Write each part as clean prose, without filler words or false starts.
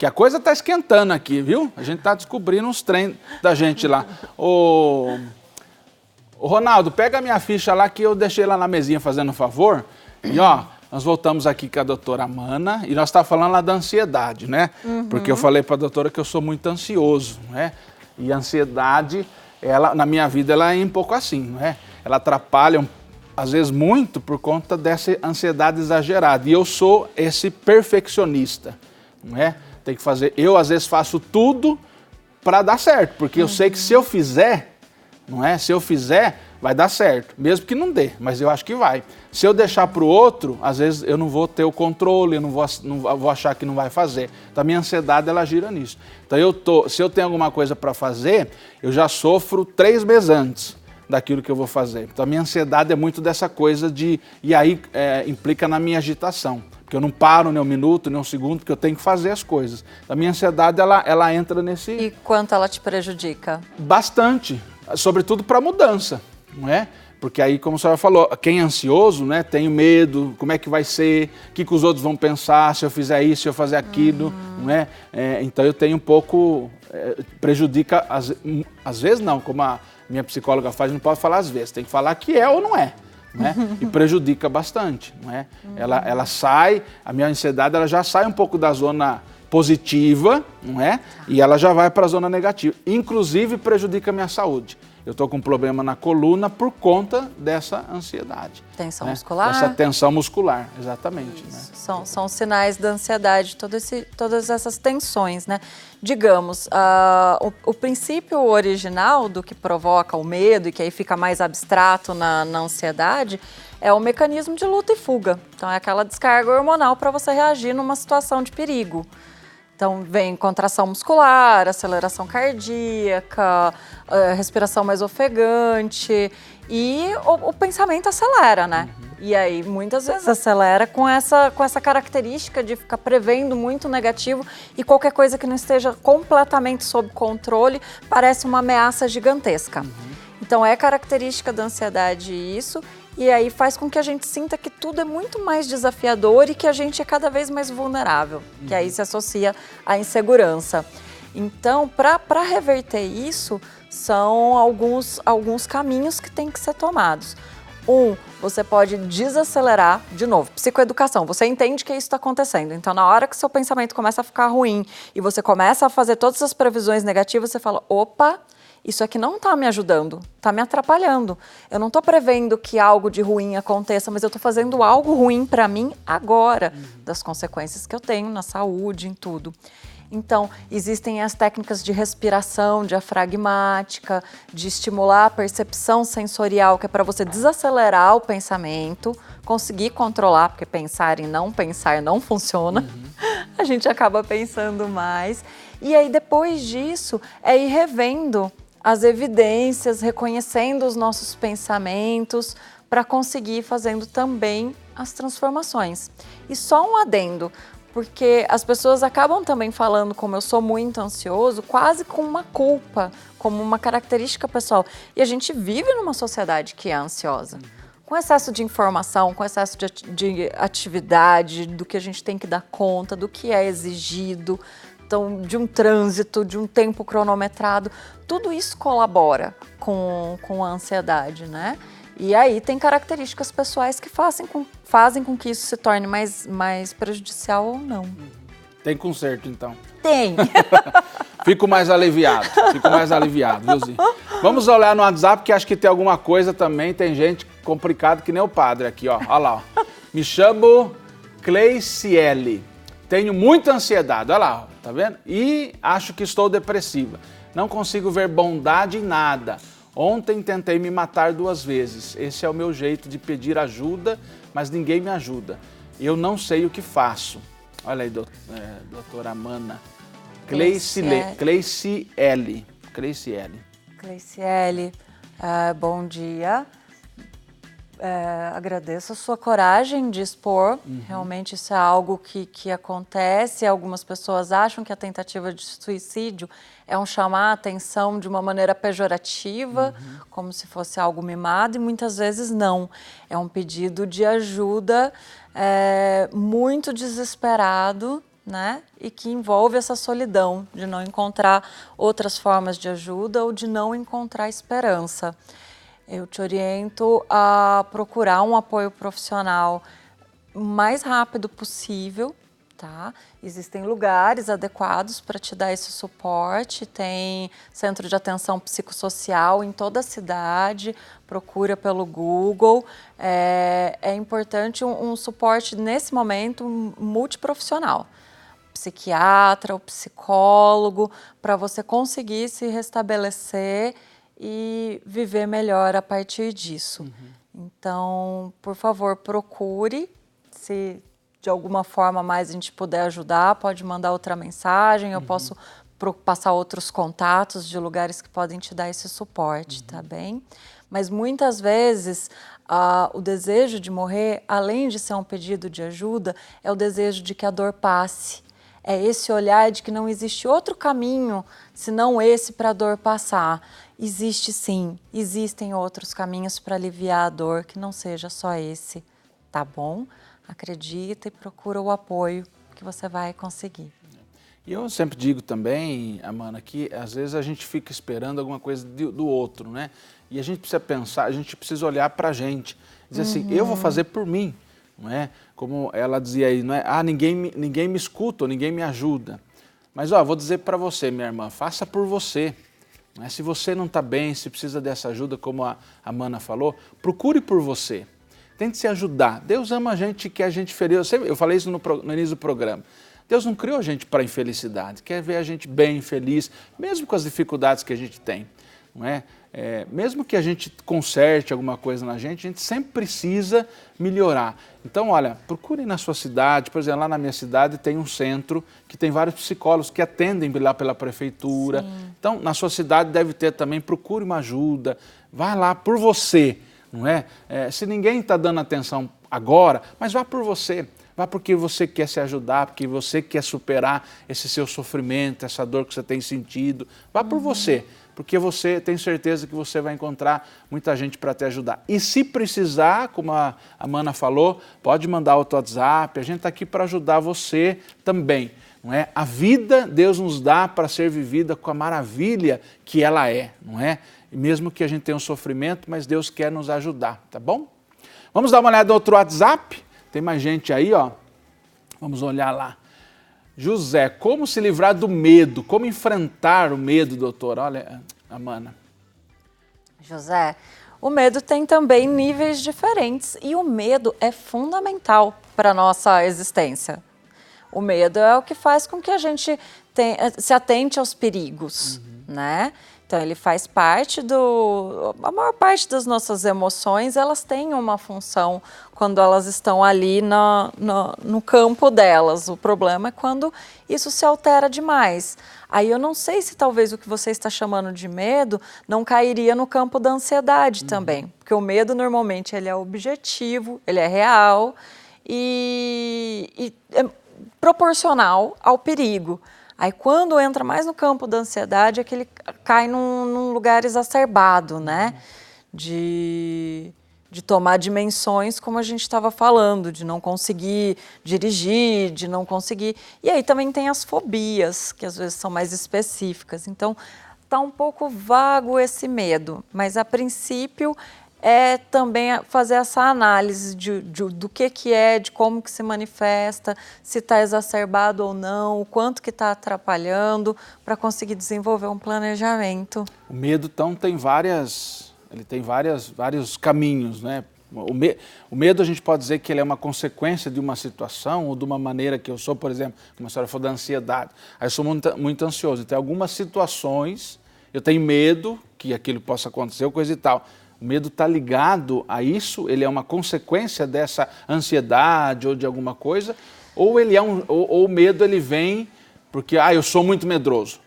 que a coisa tá esquentando aqui, viu? A gente tá descobrindo uns trem da gente lá. Ô Ronaldo, pega a minha ficha lá que eu deixei lá na mesinha fazendo um favor. E ó, nós voltamos aqui com a doutora Amana e nós estávamos falando lá da ansiedade, né? Porque eu falei para a doutora que eu sou muito ansioso, né? E a ansiedade, ela, na minha vida, ela é um pouco assim, não é? Ela atrapalha, às vezes, muito por conta dessa ansiedade exagerada. E eu sou esse perfeccionista, não é? Tem que fazer, eu às vezes faço tudo para dar certo, porque eu sei que se eu fizer, não é? Se eu fizer, vai dar certo, mesmo que não dê, mas eu acho que vai. Se eu deixar para o outro, às vezes eu não vou ter o controle, eu não vou achar que não vai fazer. Então a minha ansiedade, ela gira nisso. Então se eu tenho alguma coisa para fazer, eu já sofro 3 meses antes daquilo que eu vou fazer. Então a minha ansiedade é muito dessa coisa de... E aí implica na minha agitação. Porque eu não paro nem um minuto, nem um segundo, porque eu tenho que fazer as coisas. Então, a minha ansiedade, ela entra nesse... E quanto ela te prejudica? Bastante, sobretudo para mudança, não é? Porque aí, como a senhora falou, quem é ansioso, né, tem medo, como é que vai ser, o que os outros vão pensar, se eu fizer isso, se eu fazer aquilo, não é? Então eu tenho um pouco, prejudica, às vezes não, como a minha psicóloga faz, não pode falar às vezes, tem que falar que é ou não é. Né? E prejudica bastante, não é? Ela sai, a minha ansiedade ela já sai um pouco da zona positiva, não é? E ela já vai para a zona negativa. Inclusive prejudica a minha saúde. Eu estou com um problema na coluna por conta dessa ansiedade. Tensão né? muscular? Essa tensão muscular, exatamente. Né? São sinais da ansiedade, todas essas tensões, né? Digamos, o princípio original do que provoca o medo e que aí fica mais abstrato na ansiedade é o mecanismo de luta e fuga. Então é aquela descarga hormonal para você reagir numa situação de perigo. Então, vem contração muscular, aceleração cardíaca, respiração mais ofegante e o pensamento acelera, né? E aí, muitas vezes acelera com essa característica de ficar prevendo muito negativo e qualquer coisa que não esteja completamente sob controle parece uma ameaça gigantesca. Então, é característica da ansiedade isso. E aí faz com que a gente sinta que tudo é muito mais desafiador e que a gente é cada vez mais vulnerável, que aí se associa à insegurança. Então, para reverter isso, são alguns caminhos que têm que ser tomados. Você pode desacelerar, de novo, psicoeducação, você entende que isso está acontecendo. Então, na hora que seu pensamento começa a ficar ruim e você começa a fazer todas as previsões negativas, você fala, opa, isso aqui não está me ajudando, está me atrapalhando. Eu não estou prevendo que algo de ruim aconteça, mas eu estou fazendo algo ruim para mim agora, das consequências que eu tenho na saúde, em tudo. Então, existem as técnicas de respiração diafragmática, de estimular a percepção sensorial, que é para você desacelerar o pensamento, conseguir controlar, porque pensar em não pensar não funciona. A gente acaba pensando mais. E aí, depois disso, é ir revendo as evidências, reconhecendo os nossos pensamentos, para conseguir ir fazendo também as transformações. E só um adendo, porque as pessoas acabam também falando, como eu sou muito ansioso, quase com uma culpa, como uma característica pessoal. E a gente vive numa sociedade que é ansiosa, com excesso de informação, com excesso de atividade, do que a gente tem que dar conta, do que é exigido, então, de um trânsito, de um tempo cronometrado, tudo isso colabora com a ansiedade, né? E aí tem características pessoais que fazem com que isso se torne mais prejudicial ou não. Tem conserto, então? Tem! Fico mais aliviado, viu, Zi? Vamos olhar no WhatsApp, que acho que tem alguma coisa também, tem gente complicada que nem o padre aqui, ó. Olha lá, ó. Me chamo Cleiciele. Tenho muita ansiedade, olha lá, tá vendo? E acho que estou depressiva. Não consigo ver bondade em nada. Ontem tentei me matar 2 vezes. Esse é o meu jeito de pedir ajuda, mas ninguém me ajuda. Eu não sei o que faço. Olha aí, doutora Amana. Cleiciele. Cleiciele, bom dia. Agradeço a sua coragem de expor, realmente isso é algo que acontece, algumas pessoas acham que a tentativa de suicídio é um chamar a atenção de uma maneira pejorativa, como se fosse algo mimado, e muitas vezes não, é um pedido de ajuda muito desesperado, né? E que envolve essa solidão de não encontrar outras formas de ajuda ou de não encontrar esperança. Eu te oriento a procurar um apoio profissional o mais rápido possível, tá? Existem lugares adequados para te dar esse suporte, tem centro de atenção psicossocial em toda a cidade, procura pelo Google. É importante um suporte, nesse momento, multiprofissional. Psiquiatra ou psicólogo, para você conseguir se restabelecer e viver melhor a partir disso. Então, por favor, procure. Se de alguma forma mais a gente puder ajudar, pode mandar outra mensagem, eu posso passar outros contatos de lugares que podem te dar esse suporte, tá bem? Mas muitas vezes o desejo de morrer, além de ser um pedido de ajuda, é o desejo de que a dor passe. É esse olhar de que não existe outro caminho senão esse para a dor passar. Existe sim, existem outros caminhos para aliviar a dor, que não seja só esse, tá bom? Acredita e procura o apoio que você vai conseguir. E eu sempre digo também, Amanda, que às vezes a gente fica esperando alguma coisa do outro, né? E a gente precisa pensar, a gente precisa olhar para a gente, dizer assim, eu vou fazer por mim, não é? Como ela dizia aí, não é? Ninguém me escuta, ninguém me ajuda. Mas, vou dizer para você, minha irmã, faça por você. Não é? Se você não está bem, se precisa dessa ajuda, como a Amanda falou, procure por você. Tente se ajudar. Deus ama a gente, quer a gente feliz. Eu falei isso no início do programa. Deus não criou a gente para a infelicidade, quer ver a gente bem, feliz, mesmo com as dificuldades que a gente tem. Não é? Mesmo que a gente conserte alguma coisa na gente sempre precisa melhorar. Então, olha, procure na sua cidade, por exemplo, lá na minha cidade tem um centro que tem vários psicólogos que atendem lá pela prefeitura. Sim. Então, na sua cidade deve ter também, procure uma ajuda, vá lá por você. Não é? Se ninguém está dando atenção agora, mas vá por você, vá porque você quer se ajudar, porque você quer superar esse seu sofrimento, essa dor que você tem sentido, vá por você, porque você tem certeza que você vai encontrar muita gente para te ajudar. E se precisar, como a Amanda falou, pode mandar outro WhatsApp, a gente está aqui para ajudar você também. Não é? A vida Deus nos dá para ser vivida com a maravilha que ela é, não é? E mesmo que a gente tenha um sofrimento, mas Deus quer nos ajudar, tá bom? Vamos dar uma olhada no outro WhatsApp? Tem mais gente aí, ó. Vamos olhar lá. José, como se livrar do medo? Como enfrentar o medo, doutor? Olha, Amanda. José, o medo tem também níveis diferentes e o medo é fundamental para a nossa existência. O medo é o que faz com que a gente se atente aos perigos, né? Então, ele faz parte a maior parte das nossas emoções, elas têm uma função quando elas estão ali no campo delas. O problema é quando isso se altera demais. Aí eu não sei se talvez o que você está chamando de medo não cairia no campo da ansiedade também. Porque o medo, normalmente, ele é objetivo, ele é real e é proporcional ao perigo. Aí, quando entra mais no campo da ansiedade, é que ele cai num lugar exacerbado, né? De tomar dimensões, como a gente estava falando, de não conseguir dirigir, de não conseguir... E aí também tem as fobias, que às vezes são mais específicas. Então, está um pouco vago esse medo, mas a princípio é também fazer essa análise do que é, de como que se manifesta, se está exacerbado ou não, o quanto que está atrapalhando, para conseguir desenvolver um planejamento. O medo, então, tem vários caminhos, né? O medo, a gente pode dizer que ele é uma consequência de uma situação ou de uma maneira que eu sou, por exemplo, como a senhora falou da ansiedade. Aí eu sou muito ansioso, então, em algumas situações eu tenho medo que aquilo possa acontecer ou coisa e tal. O medo está ligado a isso? Ele é uma consequência dessa ansiedade ou de alguma coisa? Ou o medo ele vem porque eu sou muito medroso?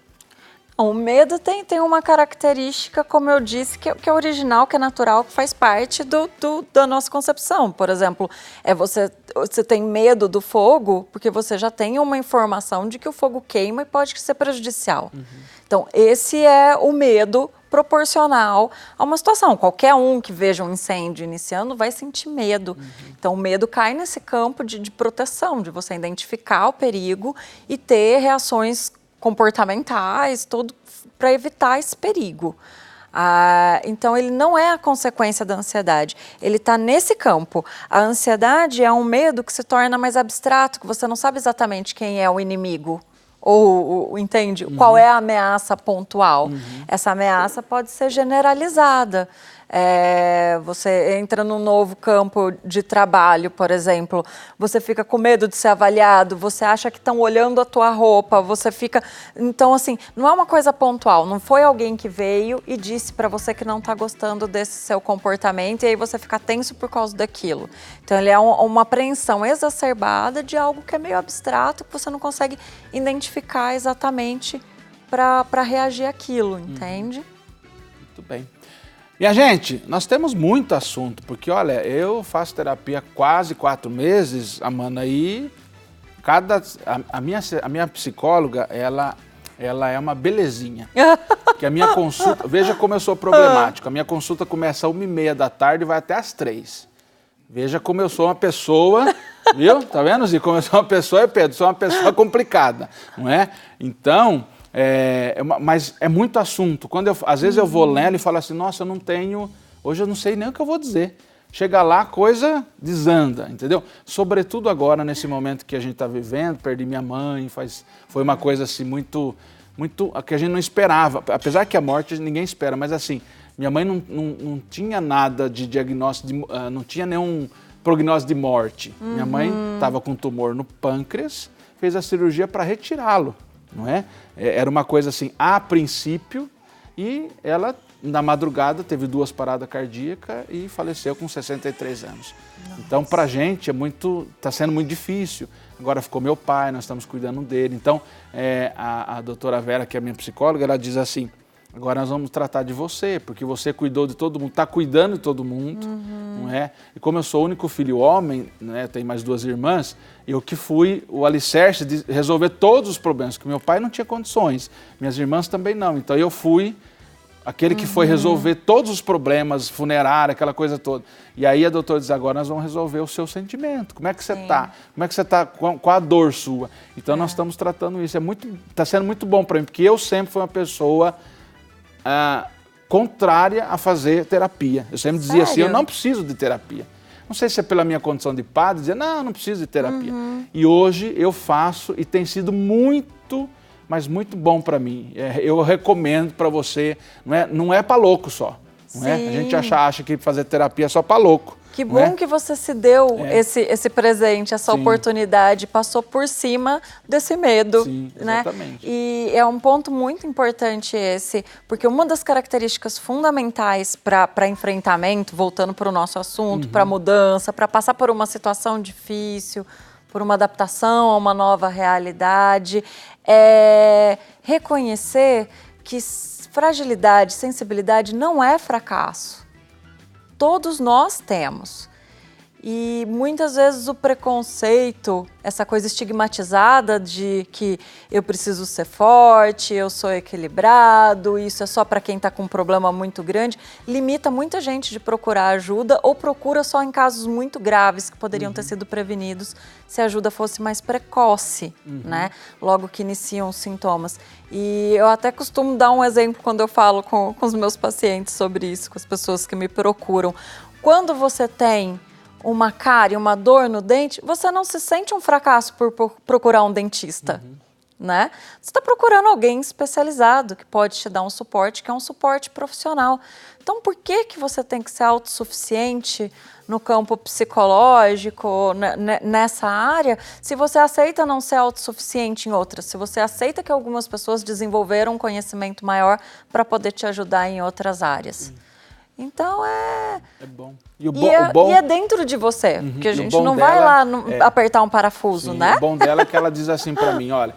O medo tem uma característica, como eu disse, que é original, que é natural, que faz parte da nossa concepção. Por exemplo, você tem medo do fogo porque você já tem uma informação de que o fogo queima e pode ser prejudicial. Então, esse é o medo proporcional a uma situação. Qualquer um que veja um incêndio iniciando vai sentir medo. Então, o medo cai nesse campo de proteção, de você identificar o perigo e ter reações comportamentais, tudo para evitar esse perigo. Então, ele não é a consequência da ansiedade, ele está nesse campo. A ansiedade é um medo que se torna mais abstrato, que você não sabe exatamente quem é o inimigo, ou entende? Qual é a ameaça pontual. Essa ameaça pode ser generalizada. Você entra num novo campo de trabalho, por exemplo, você fica com medo de ser avaliado, você acha que estão olhando a tua roupa, você fica... Então, assim, não é uma coisa pontual, não foi alguém que veio e disse para você que não está gostando desse seu comportamento e aí você fica tenso por causa daquilo. Então, ele é uma apreensão exacerbada de algo que é meio abstrato, que você não consegue identificar exatamente para reagir àquilo, entende? Muito bem. Minha gente, nós temos muito assunto, porque, olha, eu faço terapia há quase 4 meses, Amanda, e a minha psicóloga, ela é uma belezinha. Que a minha consulta, veja como eu sou problemático, a minha consulta começa às 1h30 da tarde e vai até às 3. Veja como eu sou uma pessoa, viu? Tá vendo, Zico? Como eu sou uma pessoa, Pedro, sou uma pessoa complicada, não é? Então... mas é muito assunto. Às vezes eu vou lendo e falo assim, nossa, eu não tenho... Hoje eu não sei nem o que eu vou dizer. Chega lá, a coisa desanda, entendeu? Sobretudo agora, nesse momento que a gente está vivendo, perdi minha mãe, foi uma coisa assim muito que a gente não esperava. Apesar que a morte ninguém espera, mas assim, minha mãe não tinha nada de diagnóstico, não tinha nenhum prognóstico de morte. Minha mãe estava com tumor no pâncreas, fez a cirurgia para retirá-lo. Não é? Era uma coisa assim, a princípio, e ela, na madrugada, teve 2 paradas cardíacas e faleceu com 63 anos. Nossa. Então, pra gente, está sendo muito difícil. Agora ficou meu pai, nós estamos cuidando dele. Então, a doutora Vera, que é minha psicóloga, ela diz assim, agora nós vamos tratar de você, porque você cuidou de todo mundo, está cuidando de todo mundo, não é? E como eu sou o único filho homem, né, tenho mais 2 irmãs, eu que fui o alicerce de resolver todos os problemas, que meu pai não tinha condições, minhas irmãs também não. Então eu fui aquele que foi resolver todos os problemas, funerária, aquela coisa toda. E aí a doutora diz, agora nós vamos resolver o seu sentimento. Como é que você está? Como é que você está com a dor sua? Então nós estamos tratando isso. Está sendo muito bom para mim, porque eu sempre fui uma pessoa... contrária a fazer terapia. Eu sempre dizia assim, eu não preciso de terapia. Não sei se é pela minha condição de padre, dizia, não preciso de terapia. E hoje eu faço e tem sido muito, mas muito bom para mim. Eu recomendo para você, não é para louco só. Não é? A gente acha que fazer terapia é só para louco. Que bom que você se deu esse presente, essa oportunidade, passou por cima desse medo. Sim, né? Exatamente. E é um ponto muito importante esse, porque uma das características fundamentais para enfrentamento, voltando para o nosso assunto, para mudança, para passar por uma situação difícil, por uma adaptação a uma nova realidade, é reconhecer que fragilidade, sensibilidade não é fracasso. Todos nós temos. E muitas vezes o preconceito, essa coisa estigmatizada de que eu preciso ser forte, eu sou equilibrado, isso é só para quem está com um problema muito grande, limita muita gente de procurar ajuda ou procura só em casos muito graves que poderiam ter sido prevenidos se a ajuda fosse mais precoce, né? Logo que iniciam os sintomas. E eu até costumo dar um exemplo quando eu falo com os meus pacientes sobre isso, com as pessoas que me procuram. Quando você tem uma cárie, uma dor no dente, você não se sente um fracasso por procurar um dentista, né? Você está procurando alguém especializado que pode te dar um suporte, que é um suporte profissional. Então, por que você tem que ser autossuficiente no campo psicológico, nessa área, se você aceita não ser autossuficiente em outras, se você aceita que algumas pessoas desenvolveram um conhecimento maior para poder te ajudar em outras áreas? Então é bom. E é dentro de você, porque a gente não vai lá apertar um parafuso, sim, né? O bom dela é que ela diz assim para mim, olha,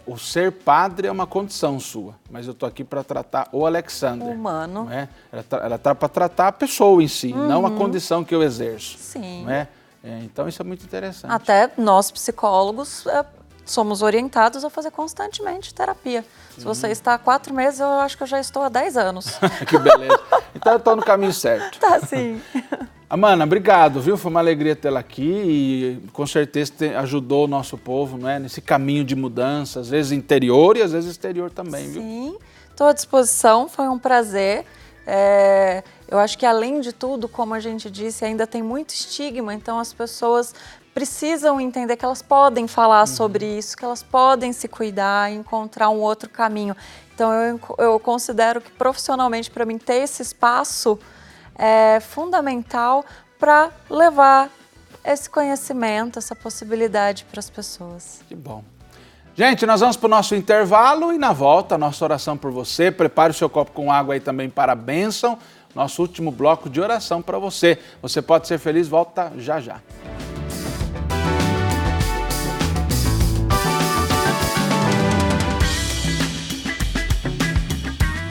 o ser padre é uma condição sua, mas eu tô aqui para tratar o Alexander. Humano. Não é? Ela tá para tratar a pessoa em si, não a condição que eu exerço. Sim. Não é? Então isso é muito interessante. Até nós psicólogos somos orientados a fazer constantemente terapia. Se você está há 4 meses, eu acho que eu já estou há 10 anos. Que beleza. Então eu estou no caminho certo. Tá sim. Amanda, obrigado, viu? Foi uma alegria tê-la aqui e com certeza ajudou o nosso povo, não é? Nesse caminho de mudança, às vezes interior e às vezes exterior também, viu? Sim, estou à disposição, foi um prazer. Eu acho que além de tudo, como a gente disse, ainda tem muito estigma, então as pessoas precisam entender que elas podem falar sobre isso, que elas podem se cuidar e encontrar um outro caminho. Então eu considero que profissionalmente para mim ter esse espaço é fundamental para levar esse conhecimento, essa possibilidade para as pessoas. Que bom. Gente, nós vamos para o nosso intervalo e na volta, a nossa oração por você. Prepare o seu copo com água aí também para a bênção. Nosso último bloco de oração para você. Você pode ser feliz, volta já já.